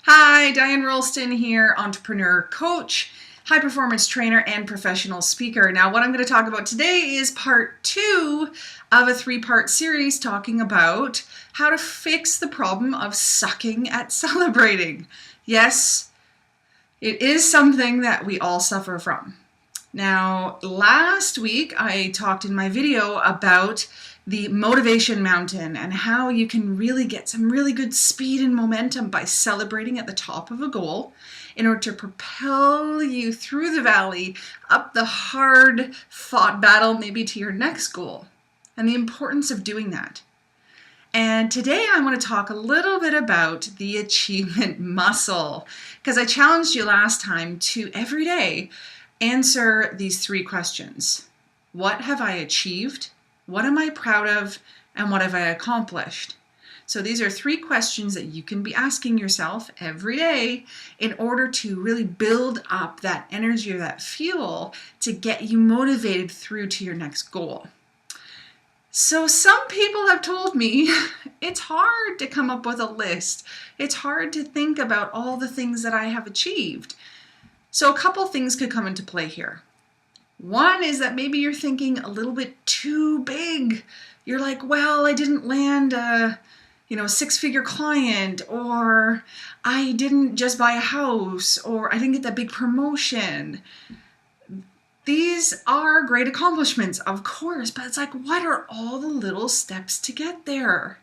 Hi, Diane here, entrepreneur, coach, high performance trainer, and professional speaker. Now, what I'm going to talk about today is part 2 of a 3-part series talking about how to fix the problem of sucking at celebrating. Yes, it is something that we all suffer from. Now, last week I talked in my video about the motivation mountain and how you can really get some really good speed and momentum by celebrating at the top of a goal in order to propel you through the valley, up the hard fought battle, maybe to your next goal, and the importance of doing that. And today I want to talk a little bit about the achievement muscle, because I challenged you last time to every day answer these 3 questions. What have I achieved? What am I proud of? And what have I accomplished? So these are 3 questions that you can be asking yourself every day in order to really build up that energy or that fuel to get you motivated through to your next goal. So some people have told me it's hard to come up with a list. It's hard to think about all the things that I have achieved. So a couple things could come into play here. One is that maybe you're thinking a little bit too big. You're like, well, I didn't land a 6-figure client, or I didn't just buy a house, or I didn't get that big promotion. These are great accomplishments, of course, but it's like, what are all the little steps to get there?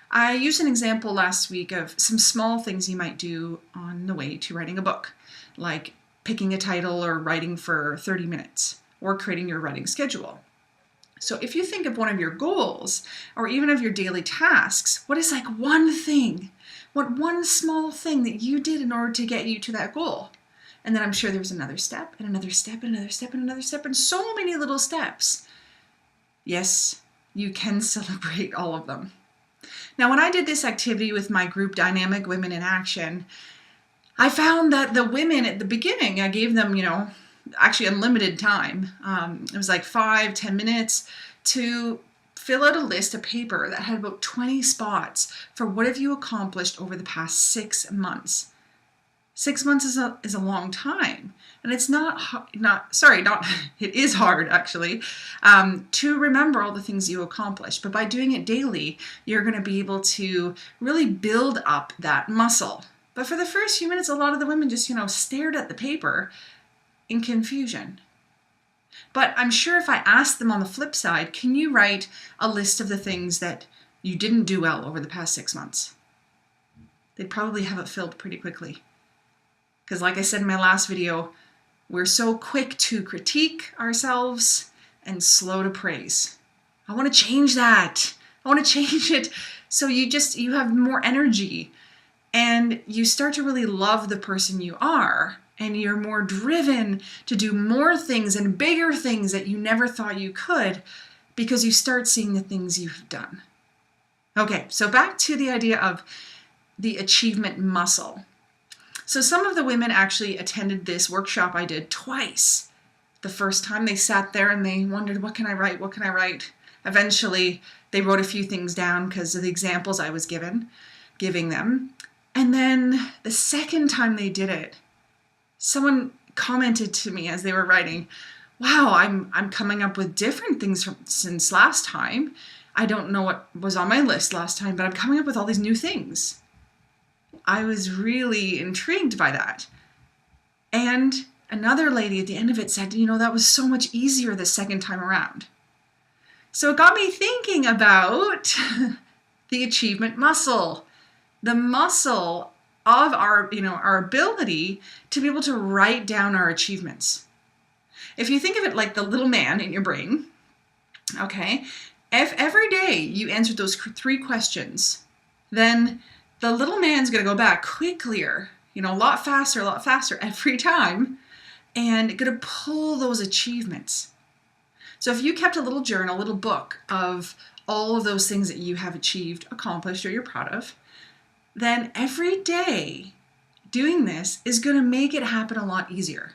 I used an example last week of some small things you might do on the way to writing a book, like picking a title or writing for 30 minutes or creating your writing schedule. So if you think of one of your goals or even of your daily tasks, what is like one thing, one small thing that you did in order to get you to that goal? And then I'm sure there's another step and another step and another step and another step and so many little steps. Yes, you can celebrate all of them. Now, when I did this activity with my group Dynamic Women in Action, I found that the women at the beginning, I gave them, actually unlimited time. It was like 5-10 minutes to fill out a list of paper that had about 20 spots for what have you accomplished over the past 6 months. 6 months is a long time, and it's it is hard actually, to remember all the things you accomplished. But by doing it daily, you're going to be able to really build up that muscle. But for the first few minutes, a lot of the women just, stared at the paper in confusion. But I'm sure if I asked them on the flip side, can you write a list of the things that you didn't do well over the past 6 months? They'd probably have it filled pretty quickly. Because like I said in my last video, we're so quick to critique ourselves and slow to praise. I want to change that. I want to change it so you have more energy. And you start to really love the person you are, and you're more driven to do more things and bigger things that you never thought you could because you start seeing the things you've done. Okay, so back to the idea of the achievement muscle. So some of the women actually attended this workshop I did twice. The first time they sat there and they wondered, what can I write? What can I write? Eventually, they wrote a few things down because of the examples I was giving them. And then the second time they did it, someone commented to me as they were writing, wow, I'm coming up with different things since last time. I don't know what was on my list last time, but I'm coming up with all these new things. I was really intrigued by that. And another lady at the end of it said, that was so much easier the second time around. So it got me thinking about the achievement muscle. The muscle of our ability to be able to write down our achievements. If you think of it like the little man in your brain, okay, if every day you answered those 3 questions, then the little man's going to go back quickly, a lot faster every time, and going to pull those achievements. So if you kept a little journal, a little book of all of those things that you have achieved, accomplished, or you're proud of, then every day doing this is going to make it happen a lot easier.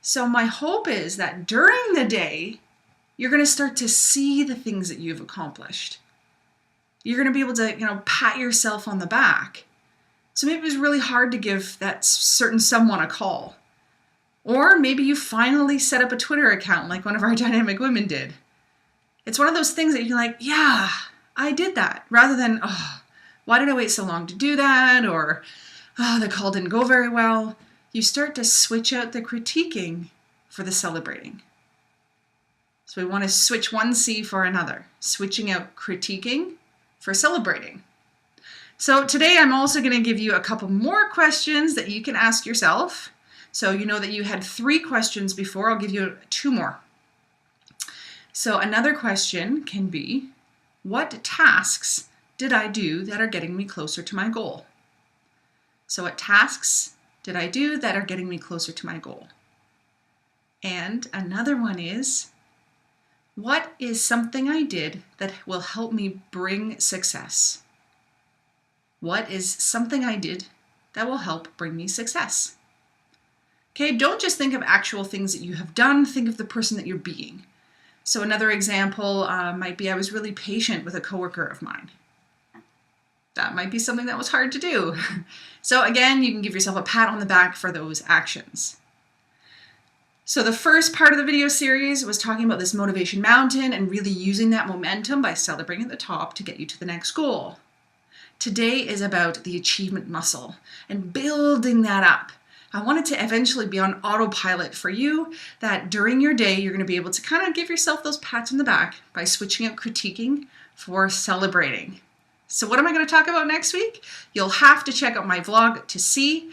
So my hope is that during the day, you're going to start to see the things that you've accomplished. You're going to be able to, pat yourself on the back So maybe it was really hard to give that certain someone a call. Or maybe you finally set up a Twitter account like one of our dynamic women did. It's one of those things that you're like, yeah, I did that. Rather than, oh, why did I wait so long to do that? Or, oh, the call didn't go very well. You start to switch out the critiquing for the celebrating. So we want to switch one C for another, switching out critiquing for celebrating. So today I'm also going to give you a couple more questions that you can ask yourself. So you know that you had 3 questions before. I'll give you 2 more. So another question can be, what tasks did I do that are getting me closer to my goal? So what tasks did I do that are getting me closer to my goal? And another one is, what is something I did that will help me bring success? What is something I did that will help bring me success? Okay, don't just think of actual things that you have done, think of the person that you're being. So another example might be I was really patient with a coworker of mine. That might be something that was hard to do. So again, you can give yourself a pat on the back for those actions. So the first part of the video series was talking about this motivation mountain and really using that momentum by celebrating at the top to get you to the next goal. Today is about the achievement muscle and building that up. I want it to eventually be on autopilot for you, that during your day, you're going to be able to kind of give yourself those pats on the back by switching out critiquing for celebrating. So what am I going to talk about next week? You'll have to check out my vlog to see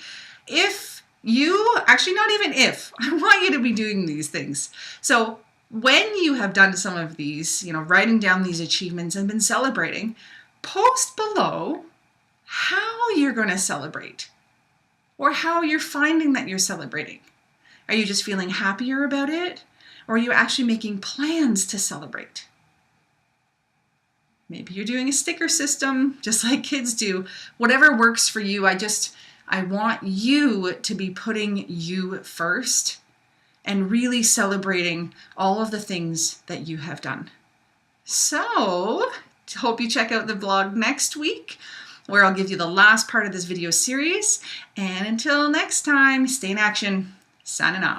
if you, actually not even if, I want you to be doing these things. So when you have done some of these, writing down these achievements and been celebrating, post below how you're going to celebrate or how you're finding that you're celebrating. Are you just feeling happier about it? Or are you actually making plans to celebrate? Maybe you're doing a sticker system just like kids do. Whatever works for you, I want you to be putting you first and really celebrating all of the things that you have done. So, hope you check out the vlog next week, where I'll give you the last part of this video series. And until next time, stay in action. Signing off.